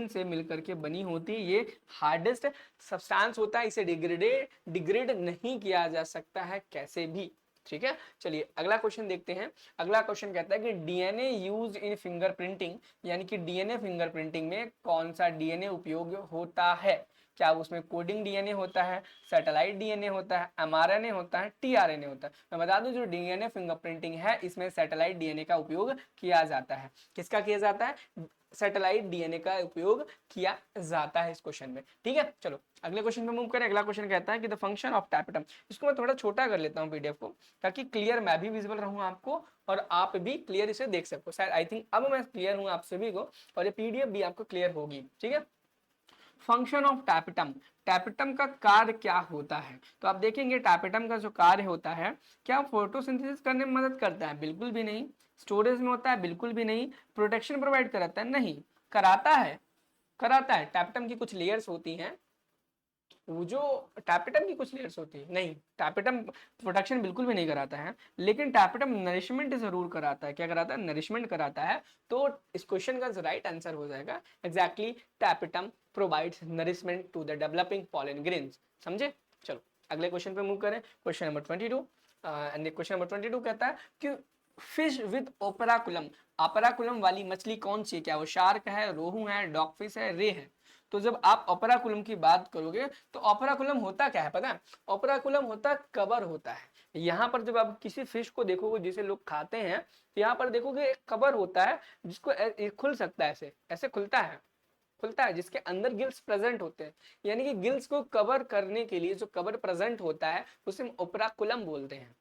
से मिलकर के बनी होती है। ये हार्डेस्ट सब्सटेंस होता है, इसे डिग्रेड नहीं किया जा सकता है कैसे भी। ठीक है, चलिए अगला क्वेश्चन देखते हैं। अगला क्वेश्चन कहता है कि डीएनए यूज इन फिंगरप्रिंटिंग, यानी कि डीएनए फिंगरप्रिंटिंग में कौन सा डीएनए उपयोग होता है? क्या उसमें कोडिंग डीएनए होता है, सैटेलाइट डीएनए होता है, एमआरएनए होता है, टीआरएनए होता है? मैं बता दूं जो डीएनए फिंगरप्रिंटिंग है इसमें सैटेलाइट डीएनए का उपयोग किया जाता है। किसका किया जाता है? सैटेलाइट डीएनए का उपयोग किया जाता है इस क्वेश्चन में। ठीक है, चलो अगले क्वेश्चन पे मूव करें। अगला क्वेश्चन कहता है कि द फंक्शन ऑफ टैपेटम, इसको मैं थोड़ा छोटा कर लेता हूँ पीडीएफ को, ताकि क्लियर मैं भी विजिबल रहूं आपको और आप भी क्लियर इसे देख सको। शायद आई थिंक अब मैं क्लियर हूं आप सभी को, और ये पीडीएफ भी आपको क्लियर होगी। ठीक है, फंक्शन ऑफ टैपेटम, टैपेटम का कार्य क्या होता है? तो आप देखेंगे टैपेटम का जो कार्य होता है, क्या फोटोसिंथेसिस करने में मदद करता है? बिल्कुल भी नहीं। स्टोरेज में होता है? बिल्कुल भी नहीं। प्रोटेक्शन प्रोवाइड कराता है? नहीं। कराता है, कराता है। टैपेटम की कुछ लेयर्स होती हैं, वो जो टैपेटम की कुछ लेयर्स होती है, नहीं, टैपेटम प्रोटेक्शन बिल्कुल भी नहीं कराता है, लेकिन टैपेटम नरिशमेंट जरूर कराता है। क्या कराता है? नरिशमेंट कराता है। तो इस क्वेश्चन का राइट आंसर हो जाएगा exactly tapetum provides nourishment to the developing pollen grains. समझे? चलो अगले क्वेश्चन पे मूव करें, question number 22। And question number 22 कहता है कि फिश विद ओपराकुलम, ओपराकुलम वाली मछली कौन सी है? क्या वो शार्क है, रोहू है, डॉगफिश है, रे है? तो जब आप ओपराकुलम की बात करोगे तो ओपराकुलम होता क्या है पता है? ओपराकुलम होता कवर होता है। यहाँ पर जब आप किसी फिश को देखोगे जिसे लोग खाते हैं, तो यहाँ पर देखोगे एक कवर होता है जिसको खुल सकता है, ऐसे ऐसे खुलता है, जिसके अंदर गिल्स प्रेजेंट होते हैं। यानी कि गिल्स को कवर करने के लिए जो कवर प्रेजेंट होता है उसे हम ओपराकुलम बोलते हैं।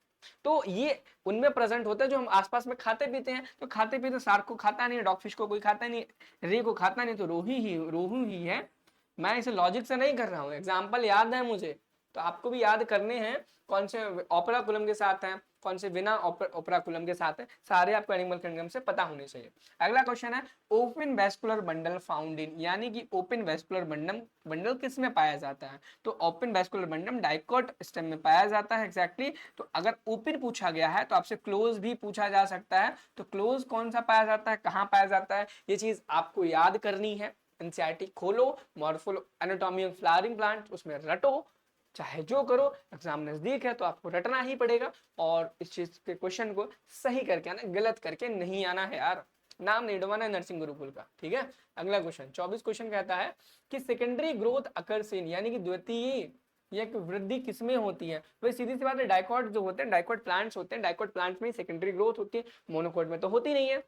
तो ये उनमें प्रेजेंट होता है जो हम आसपास में खाते पीते हैं। तो खाते पीते शार्क को खाता नहीं, डॉगफिश को कोई खाता नहीं, रे को खाता नहीं, तो रोहू ही है। मैं इसे लॉजिक से नहीं कर रहा हूँ, एग्जाम्पल याद है मुझे, तो आपको भी याद करने हैं कौन से ओपराकुलम के साथ हैं, कौन से बिना ओपराकुलम के साथ है, सारे आपको एनिमल किंगडम से पता होने चाहिए। अगला क्वेश्चन है open vascular bundle found in, यानी कि ओपन वेस्कुलर बंडल किस में पाया जाता है? तो open vascular bundle dicot stem में पाया जाता है, एग्जैक्टली। तो अगर ओपन पूछा गया है तो आपसे क्लोज भी पूछा जा सकता है। तो क्लोज कौन सा पाया जाता है, कहाँ पाया जाता है, ये चीज आपको याद करनी है। एनसीईआरटी खोलो, मॉर्फोलो एनाटॉमी ऑफ फ्लावरिंग प्लांट उसमें रटो, चाहे जो करो, एग्जाम नजदीक है तो आपको रटना ही पड़ेगा और इस चीज के क्वेश्चन को सही करके आना, गलत करके नहीं आना है यार, नाम नहीं डुबाना है नर्सिंग गुरुकुल का, ठीक है। अगला क्वेश्चन 24 क्वेश्चन कहता है कि सेकेंडरी ग्रोथ अकर्स इन, यानी कि द्वितीय यह वृद्धि किसमें होती है। वही सीधी सी बात है, डाइकॉट जो होते हैं, डाइकॉट प्लांट्स होते हैं, डाइकॉट प्लांट्स में सेकेंडरी ग्रोथ होती है, मोनोकॉट में तो होती नहीं है,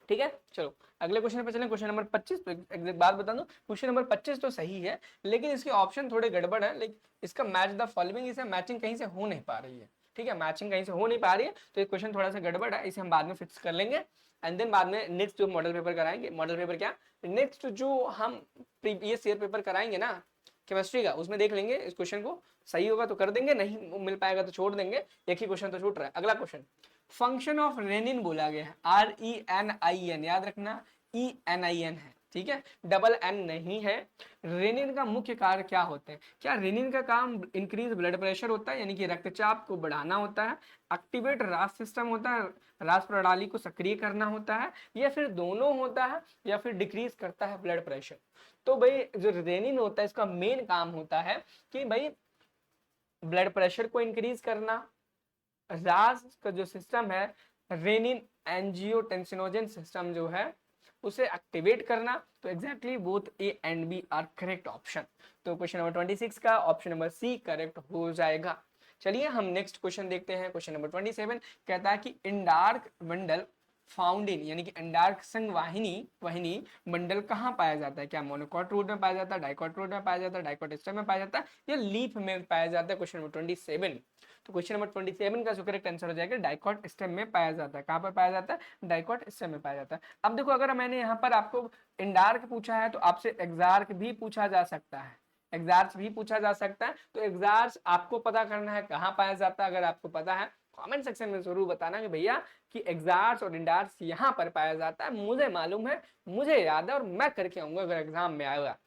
ठीक है। चलो अगले क्वेश्चन पर चलें, क्वेश्चन नंबर 25। तो एक बात बता दूं, क्वेश्चन नंबर 25 तो सही है, लेकिन इसके ऑप्शन थोड़े गड़बड़ है, लेकिन इसका मैच द फॉलोइंग, इसे मैचिंग कहीं से हो नहीं पा रही है, ठीक है, मैचिंग कहीं से हो नहीं पा रही है, तो ये क्वेश्चन थोड़ा सा गड़बड़ है, इसे हम बाद में फिक्स कर लेंगे। एंड देन बाद में नेक्स्ट जो मॉडल पेपर कराएंगे, मॉडल पेपर क्या, नेक्स्ट जो हम प्रीवियस ईयर पेपर कराएंगे ना केमिस्ट्री का, उसमें देख लेंगे इस क्वेश्चन को, सही होगा तो कर देंगे, नहीं मिल पाएगा तो छोड़ देंगे, एक ही क्वेश्चन तो छूट रहा है। अगला क्वेश्चन, फंक्शन ऑफ रेनिन बोला गया है, RENIN, याद रखना ENIN है, ठीक है, डबल एन नहीं है। रेनिन का मुख्य कार्य क्या होते हैं, क्या रेनिन का काम इंक्रीज ब्लड प्रेशर होता है, यानी कि रक्तचाप को बढ़ाना होता है, एक्टिवेट रास सिस्टम होता है, रास प्रणाली को सक्रिय करना होता है, या फिर दोनों होता है, या फिर डिक्रीज करता है ब्लड प्रेशर। तो भाई जो रेनिन होता है इसका मेन काम होता है कि भाई ब्लड प्रेशर को इंक्रीज करना, रास का जो सिस्टम है रेनिन एंजियोटेंसिनोजन सिस्टम जो है उसे एक्टिवेट करना। तो exactly both A and B are correct option, तो क्वेश्चन नंबर 26 का ऑप्शन नंबर सी करेक्ट हो जाएगा। चलिए हम नेक्स्ट क्वेश्चन देखते हैं, क्वेश्चन नंबर 27 कहता है कि इंडार्क मंडल फाउंड इन, यानी कि अंडार्क संघवाहिनी मंडल कहाँ पाया जाता है, क्या मोनोकॉट रूट में पाया जाता है, डाइकॉट रूट में पाया जाता है, डाइकॉट स्टेम में पाया जाता है, या लीफ में पाया जाता है, क्वेश्चन नंबर 27। तो क्वेश्चन नंबर 27 का जो करेक्ट आंसर हो जाएगा डाइकॉट स्टेम में पाया जाता है। कहाँ पर पाया जाता है, डाइकॉट स्टेम में पाया जाता है। अब देखो अगर मैंने यहाँ पर आपको इंडार्क पूछा है तो आपसे एक्सार्क भी पूछा जा सकता है, एक्सार्च भी पूछा जा सकता है, तो एक्सार्च आपको पता करना है कहाँ पाया जाता है, अगर आपको पता है कमेंट सेक्शन में जरूर बताना कि भैया कि एक्सार्च और इंडार्स यहाँ पर पाया जाता है, मुझे मालूम है, मुझे याद है और मैं करके आऊंगा अगर एग्जाम में आएगा,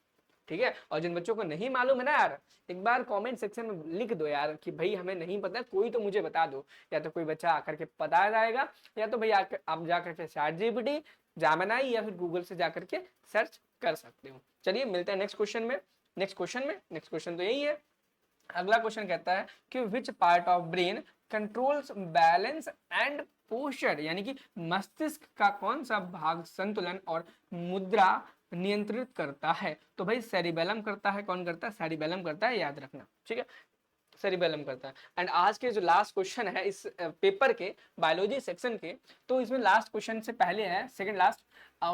ठीक है। और जिन बच्चों को नहीं मालूम है ना यार, एक बार कमेंट सेक्शन में लिख दो यार कि भाई हमें नहीं पता, कोई तो मुझे बता दो, या तो कोई बच्चा आकर के बता जाएगा, या तो भाई आप जाकर के ChatGPT, जेमिनी या फिर गूगल से जाकर के सर्च कर सकते हो। चलिए मिलते हैं नेक्स्ट क्वेश्चन में, नेक्स्ट क्वेश्चन तो यही है। अगला क्वेश्चन कहता है कि which part of brain controls balance and posture, यानी कि मस्तिष्क का कौन सा भाग संतुलन और मुद्रा नियंत्रित करता है। तो भाई सेरिबेलम करता है, कौन करता है, सेरिबेलम करता है, याद रखना, ठीक है, सेरिबेलम करता है। एंड आज के जो लास्ट क्वेश्चन है इस पेपर के बायोलॉजी सेक्शन के, तो इसमें लास्ट क्वेश्चन से पहले है second last,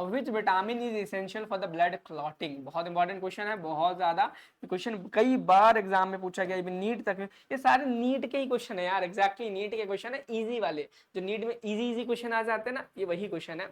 which vitamin is essential for the blood clotting. बहुत इंपॉर्टेंट क्वेश्चन है, बहुत ज्यादा क्वेश्चन कई बार एग्जाम में पूछा गया, इवन नीट तक, ये सारे नीट के ही क्वेश्चन है यार, एग्जैक्टली नीट के क्वेश्चन है, इजी वाले, जो नीट में इजी क्वेश्चन आ जाते हैं ना, ये वही क्वेश्चन है,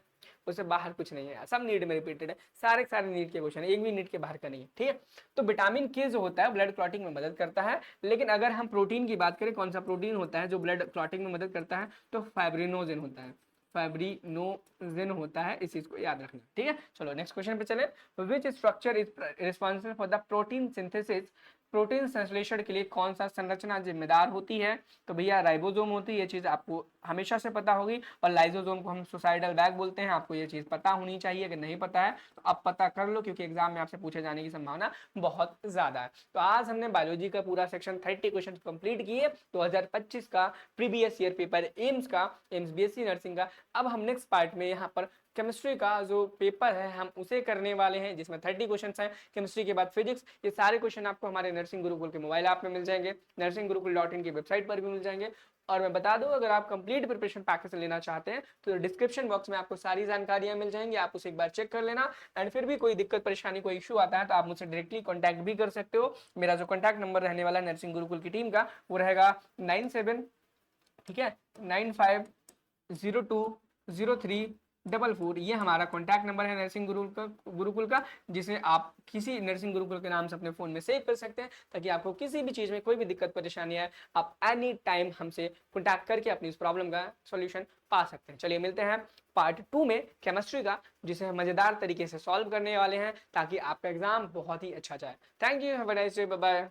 उससे बाहर कुछ नहीं है, सब नीट में रिपीटेड है, सारे नीट के क्वेश्चन है, एक भी नीट के बाहर का नहीं है, ठीक है। तो विटामिन के जो होता है ब्लड क्लॉटिंग में मदद करता है, लेकिन अगर हम प्रोटीन की बात करें, कौन सा प्रोटीन होता है जो ब्लड क्लॉटिंग में मदद करता है, तो फाइब्रिनोजेन होता है, फाइब्रिनोजेन होता है, इस चीज को याद रखना, ठीक है। चलो नेक्स्ट क्वेश्चन पे चले, which structure is responsible for the protein synthesis, protein संश्लेषण के लिए कौन सा संरचना जिम्मेदार होती है। तो भैया राइबोसोम होती है, ये चीज आपको हमेशा से पता होगी, और लाइसोसोम को हम सुसाइडल बैग बोलते हैं, आपको ये चीज पता होनी चाहिए, अगर नहीं पता है तो आप पता कर लो, क्योंकि एग्जाम में आपसे पूछे जाने की संभावना बहुत ज्यादा है। तो आज हमने बायोलॉजी का पूरा सेक्शन 30 क्वेश्चन कंप्लीट किए 2025 का प्रीवियस ईयर पेपर एम्स का, एम्स BSc नर्सिंग का। अब हम नेक्स्ट पार्ट में यहाँ पर केमिस्ट्री का जो पेपर है हम उसे करने वाले हैं, जिसमें 30 क्वेश्चन हैं, केमिस्ट्री के बाद फिजिक्स, ये सारे क्वेश्चन आपको हमारे नर्सिंग गुरुकुल के मोबाइल ऐप में मिल जाएंगे, nursinggurukull.in की वेबसाइट पर भी मिल जाएंगे। और मैं बता दूं, अगर आप कंप्लीट प्रिपरेशन पैकेज लेना चाहते हैं तो डिस्क्रिप्शन बॉक्स में आपको सारी जानकारियां मिल जाएंगी, आप उसे एक बार चेक कर लेना। एंड फिर भी कोई दिक्कत परेशानी कोई इशू आता है तो आप मुझसे डायरेक्टली कॉन्टैक्ट भी कर सकते हो। मेरा जो कॉन्टैक्ट नंबर रहने वाला है नर्सिंग गुरुकुल की टीम का, वो रहेगा 97, ठीक है, 95020344, ये हमारा कॉन्टैक्ट नंबर है नर्सिंग गुरुकुल का, जिसे आप किसी नर्सिंग गुरुकुल के नाम से अपने फोन में सेव कर सकते हैं, ताकि आपको किसी भी चीज में कोई भी दिक्कत परेशानी है आप एनी टाइम हमसे कॉन्टैक्ट करके अपनी इस प्रॉब्लम का सॉल्यूशन पा सकते हैं। चलिए मिलते हैं पार्ट 2 में केमिस्ट्री का, जिसे हम मजेदार तरीके से सॉल्व करने वाले हैं, ताकि आपका एग्जाम बहुत ही अच्छा जाए। Thank you, have a nice day, bye bye.